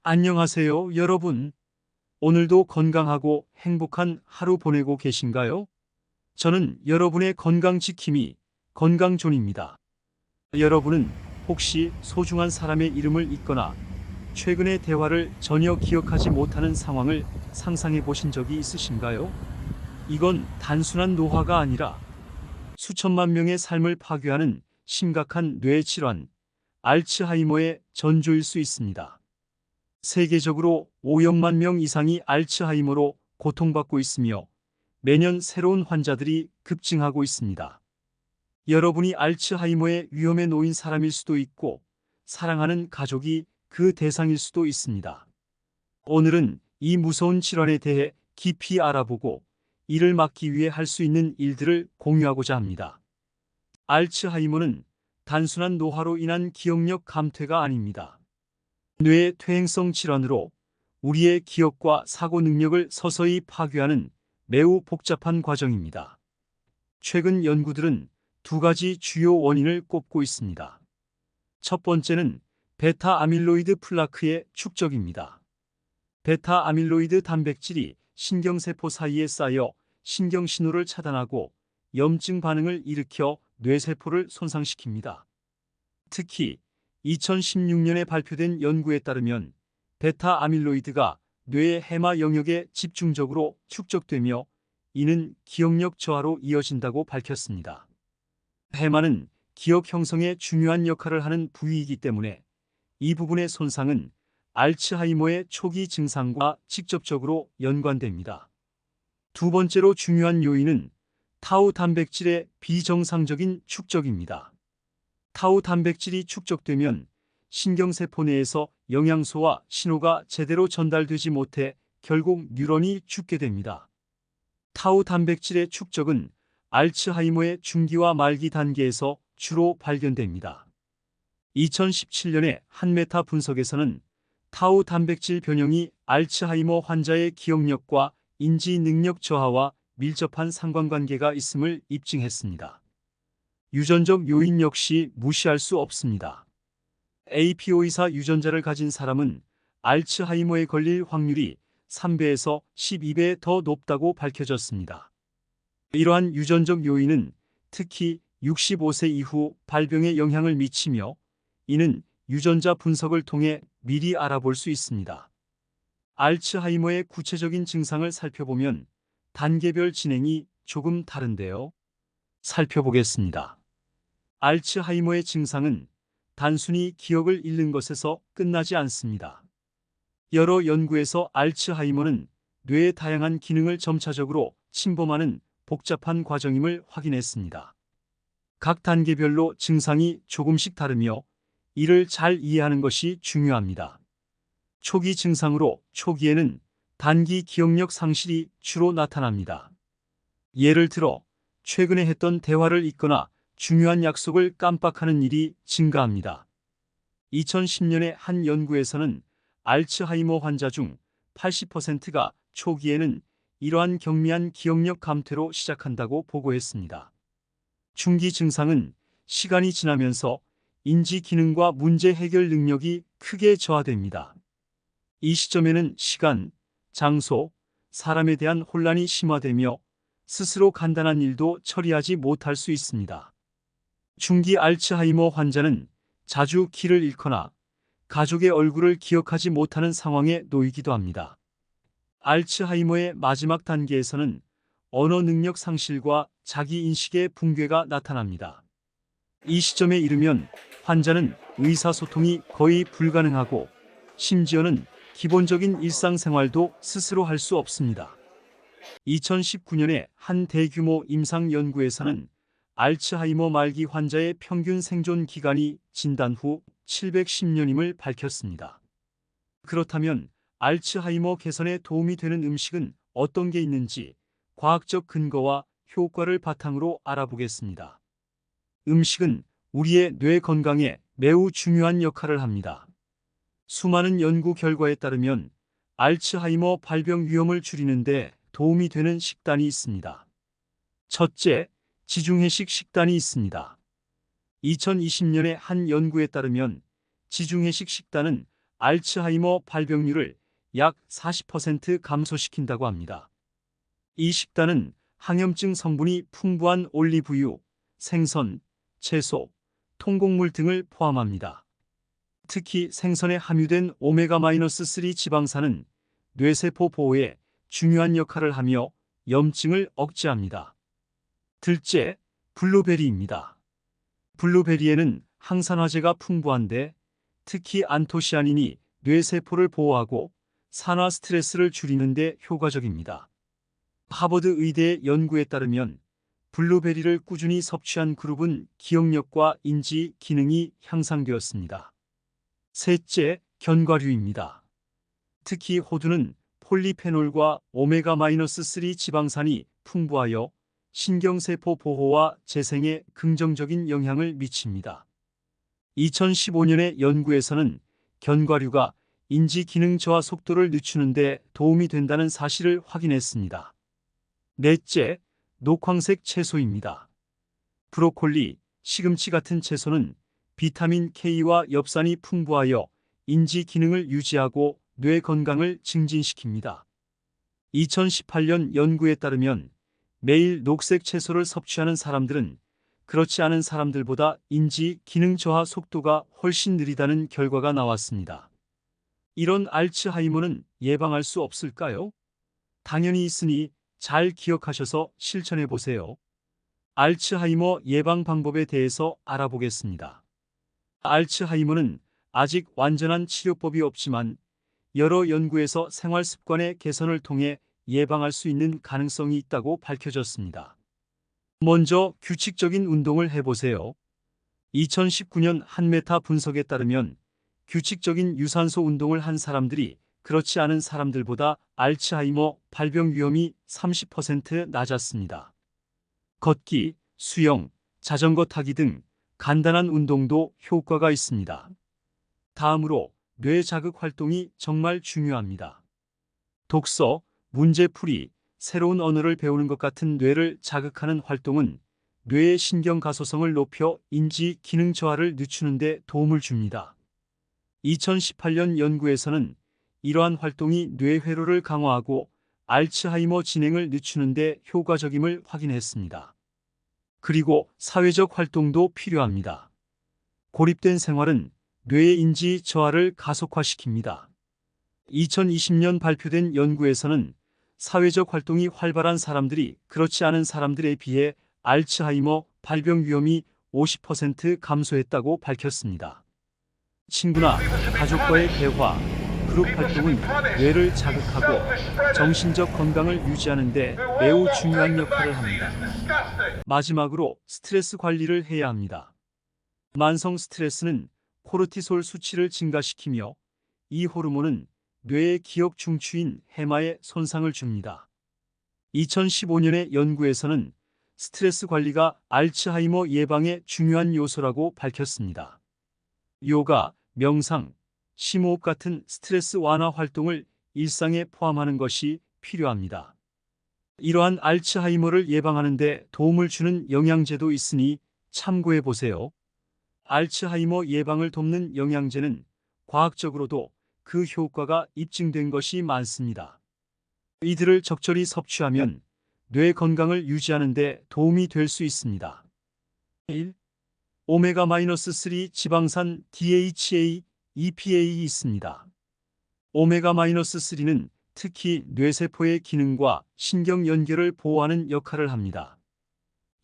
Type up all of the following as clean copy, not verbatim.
안녕하세요, 여러분. 오늘도 건강하고 행복한 하루 보내고 계신가요? 저는 여러분의 건강 지킴이 건강존입니다. 여러분은 혹시 소중한 사람의 이름을 잊거나 최근의 대화를 전혀 기억하지 못하는 상황을 상상해 보신 적이 있으신가요? 이건 단순한 노화가 아니라 수천만 명의 삶을 파괴하는 심각한 뇌 질환, 알츠하이머의 전조일 수 있습니다. 세계적으로 5억만 명 이상이 알츠하이머로 고통받고 있으며 매년 새로운 환자들이 급증하고 있습니다. 여러분이 알츠하이머의 위험에 놓인 사람일 수도 있고 사랑하는 가족이 그 대상일 수도 있습니다. 오늘은 이 무서운 질환에 대해 깊이 알아보고 이를 막기 위해 할 수 있는 일들을 공유하고자 합니다. 알츠하이머는 단순한 노화로 인한 기억력 감퇴가 아닙니다. 뇌의 퇴행성 질환으로 우리의 기억과 사고 능력을 서서히 파괴하는 매우 복잡한 과정입니다. 최근 연구들은 두 가지 주요 원인을 꼽고 있습니다. 첫 번째는 베타 아밀로이드 플라크의 축적입니다. 베타 아밀로이드 단백질이 신경세포 사이에 쌓여 신경신호를 차단하고 염증 반응을 일으켜 뇌세포를 손상시킵니다. 특히 2016년에 발표된 연구에 따르면 베타 아밀로이드가 뇌의 해마 영역에 집중적으로 축적되며 이는 기억력 저하로 이어진다고 밝혔습니다. 해마는 기억 형성에 중요한 역할을 하는 부위이기 때문에 이 부분의 손상은 알츠하이머의 초기 증상과 직접적으로 연관됩니다. 두 번째로 중요한 요인은 타우 단백질의 비정상적인 축적입니다. 타우 단백질이 축적되면 신경세포 내에서 영양소와 신호가 제대로 전달되지 못해 결국 뉴런이 죽게 됩니다. 타우 단백질의 축적은 알츠하이머의 중기와 말기 단계에서 주로 발견됩니다. 2017년에 한 메타 분석에서는 타우 단백질 변형이 알츠하이머 환자의 기억력과 인지 능력 저하와 밀접한 상관관계가 있음을 입증했습니다. 유전적 요인 역시 무시할 수 없습니다. APO이사 유전자를 가진 사람은 알츠하이머에 걸릴 확률이 3배에서 12배 더 높다고 밝혀졌습니다. 이러한 유전적 요인은 특히 65세 이후 발병에 영향을 미치며 이는 유전자 분석을 통해 미리 알아볼 수 있습니다. 알츠하이머의 구체적인 증상을 살펴보면 단계별 진행이 조금 다른데요. 살펴보겠습니다. 알츠하이머의 증상은 단순히 기억을 잃는 것에서 끝나지 않습니다. 여러 연구에서 알츠하이머는 뇌의 다양한 기능을 점차적으로 침범하는 복잡한 과정임을 확인했습니다. 각 단계별로 증상이 조금씩 다르며 이를 잘 이해하는 것이 중요합니다. 초기 증상으로 초기에는 단기 기억력 상실이 주로 나타납니다. 예를 들어 최근에 했던 대화를 잊거나 중요한 약속을 깜빡하는 일이 증가합니다. 2010년의 한 연구에서는 알츠하이머 환자 중 80%가 초기에는 이러한 경미한 기억력 감퇴로 시작한다고 보고했습니다. 중기 증상은 시간이 지나면서 인지 기능과 문제 해결 능력이 크게 저하됩니다. 이 시점에는 시간, 장소, 사람에 대한 혼란이 심화되며 스스로 간단한 일도 처리하지 못할 수 있습니다. 중기 알츠하이머 환자는 자주 길을 잃거나 가족의 얼굴을 기억하지 못하는 상황에 놓이기도 합니다. 알츠하이머의 마지막 단계에서는 언어 능력 상실과 자기인식의 붕괴가 나타납니다. 이 시점에 이르면 환자는 의사소통이 거의 불가능하고 심지어는 기본적인 일상생활도 스스로 할 수 없습니다. 2019년에 한 대규모 임상 연구에서는 알츠하이머 말기 환자의 평균 생존 기간이 진단 후 710년임을 밝혔습니다. 그렇다면 알츠하이머 개선에 도움이 되는 음식은 어떤 게 있는지 과학적 근거와 효과를 바탕으로 알아보겠습니다. 음식은 우리의 뇌 건강에 매우 중요한 역할을 합니다. 수많은 연구 결과에 따르면 알츠하이머 발병 위험을 줄이는 데 도움이 되는 식단이 있습니다. 첫째, 지중해식 식단이 있습니다. 2020년의 한 연구에 따르면 지중해식 식단은 알츠하이머 발병률을 약 40% 감소시킨다고 합니다. 이 식단은 항염증 성분이 풍부한 올리브유, 생선, 채소, 통곡물 등을 포함합니다. 특히 생선에 함유된 오메가-3 지방산은 뇌세포 보호에 중요한 역할을 하며 염증을 억제합니다. 둘째, 블루베리입니다. 블루베리에는 항산화제가 풍부한데 특히 안토시아닌이 뇌세포를 보호하고 산화 스트레스를 줄이는 데 효과적입니다. 하버드 의대의 연구에 따르면 블루베리를 꾸준히 섭취한 그룹은 기억력과 인지 기능이 향상되었습니다. 셋째, 견과류입니다. 특히 호두는 폴리페놀과 오메가-3 지방산이 풍부하여 신경세포 보호와 재생에 긍정적인 영향을 미칩니다. 2015년의 연구에서는 견과류가 인지 기능 저하 속도를 늦추는 데 도움이 된다는 사실을 확인했습니다. 넷째, 녹황색 채소입니다. 브로콜리, 시금치 같은 채소는 비타민 K와 엽산이 풍부하여 인지 기능을 유지하고 뇌 건강을 증진시킵니다. 2018년 연구에 따르면 매일 녹색 채소를 섭취하는 사람들은 그렇지 않은 사람들보다 인지 기능 저하 속도가 훨씬 느리다는 결과가 나왔습니다. 이런 알츠하이머는 예방할 수 없을까요? 당연히 있으니 잘 기억하셔서 실천해 보세요. 알츠하이머 예방 방법에 대해서 알아보겠습니다. 알츠하이머는 아직 완전한 치료법이 없지만 여러 연구에서 생활 습관의 개선을 통해 예방할 수 있는 가능성이 있다고 밝혀졌습니다. 먼저 규칙적인 운동을 해보세요. 2019년 한 메타 분석에 따르면 규칙적인 유산소 운동을 한 사람들이 그렇지 않은 사람들보다 알츠하이머 발병 위험이 30% 낮았습니다. 걷기, 수영, 자전거 타기 등 간단한 운동도 효과가 있습니다. 다음으로 뇌 자극 활동이 정말 중요합니다. 독서, 문제풀이, 새로운 언어를 배우는 것 같은 뇌를 자극하는 활동은 뇌의 신경 가소성을 높여 인지 기능 저하를 늦추는 데 도움을 줍니다. 2018년 연구에서는 이러한 활동이 뇌 회로를 강화하고 알츠하이머 진행을 늦추는 데 효과적임을 확인했습니다. 그리고 사회적 활동도 필요합니다. 고립된 생활은 뇌의 인지 저하를 가속화시킵니다. 2020년 발표된 연구에서는 사회적 활동이 활발한 사람들이 그렇지 않은 사람들에 비해 알츠하이머 발병 위험이 50% 감소했다고 밝혔습니다. 친구나 가족과의 대화, 그룹 활동은 뇌를 자극하고 정신적 건강을 유지하는 데 매우 중요한 역할을 합니다. 마지막으로 스트레스 관리를 해야 합니다. 만성 스트레스는 코르티솔 수치를 증가시키며 이 호르몬은 뇌의 기억 중추인 해마에 손상을 줍니다. 2015년의 연구에서는 스트레스 관리가 알츠하이머 예방의 중요한 요소라고 밝혔습니다. 요가, 명상, 심호흡 같은 스트레스 완화 활동을 일상에 포함하는 것이 필요합니다. 이러한 알츠하이머를 예방하는 데 도움을 주는 영양제도 있으니 참고해 보세요. 알츠하이머 예방을 돕는 영양제는 과학적으로도 그 효과가 입증된 것이 많습니다. 이들을 적절히 섭취하면 뇌 건강을 유지하는 데 도움이 될 수 있습니다. 1. 오메가-3 지방산 DHA, EPA 있습니다. 오메가-3는 특히 뇌세포의 기능과 신경 연결을 보호하는 역할을 합니다.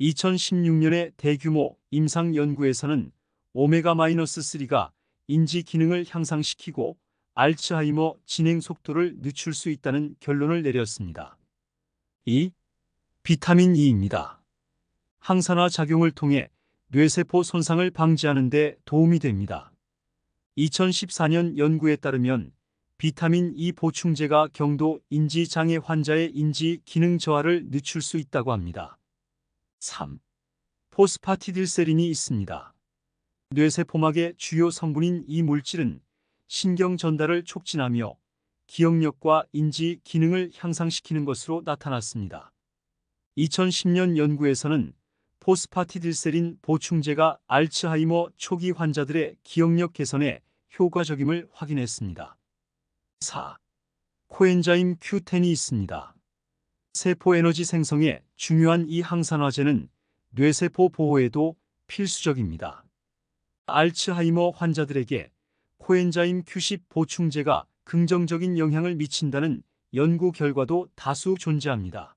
2016년의 대규모 임상 연구에서는 오메가-3가 인지 기능을 향상시키고 알츠하이머 진행 속도를 늦출 수 있다는 결론을 내렸습니다. 2. 비타민 E입니다. 항산화 작용을 통해 뇌세포 손상을 방지하는 데 도움이 됩니다. 2014년 연구에 따르면 비타민 E 보충제가 경도 인지 장애 환자의 인지 기능 저하를 늦출 수 있다고 합니다. 3. 포스파티딜세린이 있습니다. 뇌세포막의 주요 성분인 이 물질은 신경 전달을 촉진하며 기억력과 인지 기능을 향상시키는 것으로 나타났습니다. 2010년 연구에서는 포스파티딜세린 보충제가 알츠하이머 초기 환자들의 기억력 개선에 효과적임을 확인했습니다. 4. 코엔자임 Q10이 있습니다. 세포 에너지 생성에 중요한 이 항산화제는 뇌세포 보호에도 필수적입니다. 알츠하이머 환자들에게 코엔자임 Q10 보충제가 긍정적인 영향을 미친다는 연구 결과도 다수 존재합니다.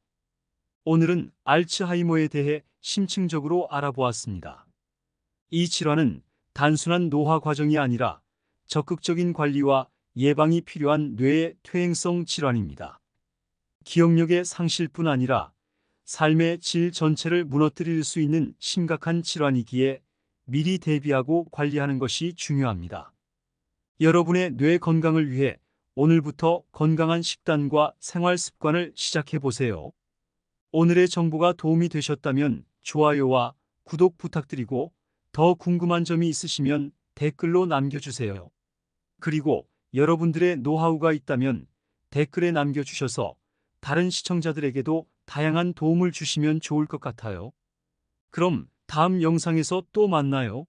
오늘은 알츠하이머에 대해 심층적으로 알아보았습니다. 이 질환은 단순한 노화 과정이 아니라 적극적인 관리와 예방이 필요한 뇌의 퇴행성 질환입니다. 기억력의 상실뿐 아니라 삶의 질 전체를 무너뜨릴 수 있는 심각한 질환이기에 미리 대비하고 관리하는 것이 중요합니다. 여러분의 뇌 건강을 위해 오늘부터 건강한 식단과 생활 습관을 시작해 보세요. 오늘의 정보가 도움이 되셨다면 좋아요와 구독 부탁드리고 더 궁금한 점이 있으시면 댓글로 남겨주세요. 그리고 여러분들의 노하우가 있다면 댓글에 남겨주셔서 다른 시청자들에게도 다양한 도움을 주시면 좋을 것 같아요. 그럼 다음 영상에서 또 만나요.